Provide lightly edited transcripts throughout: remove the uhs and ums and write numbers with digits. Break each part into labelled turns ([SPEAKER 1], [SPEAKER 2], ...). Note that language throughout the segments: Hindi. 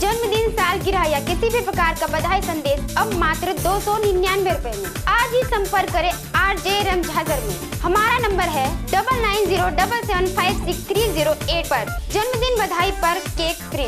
[SPEAKER 1] जन्मदिन, सालगिरह या किसी भी प्रकार का बधाई संदेश अब मात्र 299 रुपए में। आज ही संपर्क करें RJ रमझाजर में। हमारा नंबर है 9907756308 पर। जन्मदिन बधाई पर केक फ्री।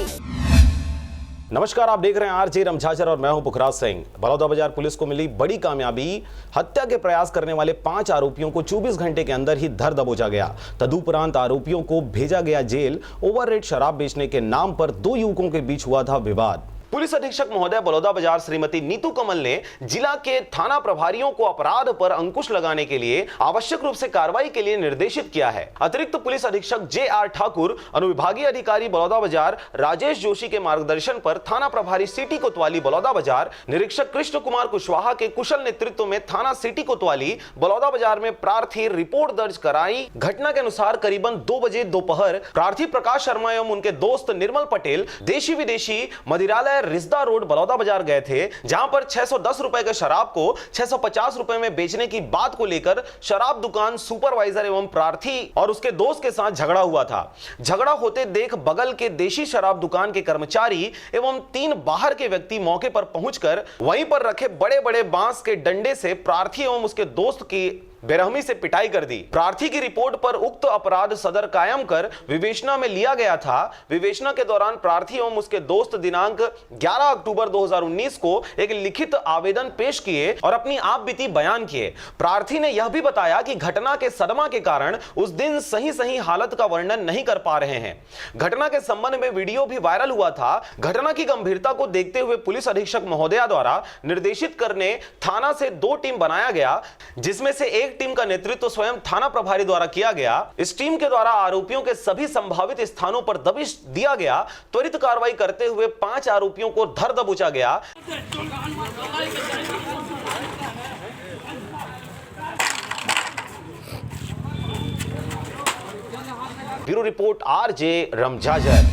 [SPEAKER 2] नमस्कार, आप देख रहे हैं RJ रमझाजर और मैं हूं पुखराज सिंह। बलौदाबाजार पुलिस को मिली बड़ी कामयाबी। हत्या के प्रयास करने वाले 5 आरोपियों को 24 घंटे के अंदर ही धर दबोचा गया। तदुपरांत आरोपियों को भेजा गया जेल। ओवर रेट शराब बेचने के नाम पर 2 युवकों के बीच हुआ था विवाद। पुलिस अधीक्षक महोदय बलौदाबाजार श्रीमती नीतू कमल ने जिला के थाना प्रभारियों को अपराध पर अंकुश लगाने के लिए आवश्यक रूप से कार्रवाई के लिए निर्देशित किया है। अतिरिक्त पुलिस अधीक्षक JR ठाकुर, अनुविभागीय अधिकारी बलौदाबाजार राजेश जोशी के मार्गदर्शन पर थाना प्रभारी सिटी कोतवाली बलौदाबाजार, निरीक्षक कृष्ण कुमार कुशवाहा के कुशल नेतृत्व में थाना सिटी कोतवाली बलौदाबाजार में प्रार्थी रिपोर्ट दर्ज कराई। घटना के अनुसार करीबन 2 बजे दोपहर प्रार्थी प्रकाश शर्मा एवं उनके दोस्त निर्मल पटेल देशी विदेशी मदिरालय रिजदा रोड बलौदाबाजार गए थे, जहां पर 610 रुपए के शराब को 650 रुपए में बेचने की बात को लेकर शराब दुकान सुपरवाइजर एवं प्रार्थी और उसके दोस्त के साथ झगड़ा हुआ था। झगड़ा होते देख बगल के देशी शराब दुकान के कर्मचारी एवं 3 बाहर के व्यक्ति मौके पर पहुंचकर वहीं पर रखे बड़े बड़े बांस के डंडे से प्रार्थी एवं उसके दोस्त की बेरहमी से पिटाई कर दी। प्रार्थी की रिपोर्ट पर उक्त अपराध सदर कायम कर विवेचना में लिया गया था। विवेचना के दौरान प्रार्थी एवं उसके दोस्त दिनांक 11 अक्टूबर 2019 को एक लिखित आवेदन पेश किए और अपनी आप बीती बयान किए। प्रार्थी ने यह भी बताया कि घटना के सदमा के कारण उस दिन सही हालत का वर्णन नहीं कर पा रहे हैं। घटना के संबंध में वीडियो भी वायरल हुआ था। घटना की गंभीरता को देखते हुए पुलिस अधीक्षक महोदया द्वारा निर्देशित करने थाना से 2 टीम बनाया गया, जिसमें से एक टीम का नेतृत्व स्वयं थाना प्रभारी द्वारा किया गया। इस टीम के द्वारा आरोपियों के सभी संभावित स्थानों पर दबिश दिया गया। त्वरित कार्रवाई करते हुए 5 आरोपियों को धर दबोचा गया। Bureau report RJ रमझाजर।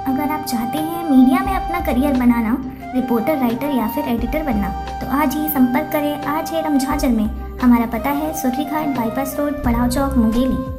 [SPEAKER 3] अगर आप चाहते हैं मीडिया में अपना करियर बनाना, रिपोर्टर, राइटर या फिर एडिटर बनना, तो आज ही संपर्क करें RJ रमझाजर में। हमारा पता है सुर्रीघाट बाईपास रोड, पड़ाव चौक, मुंगेली।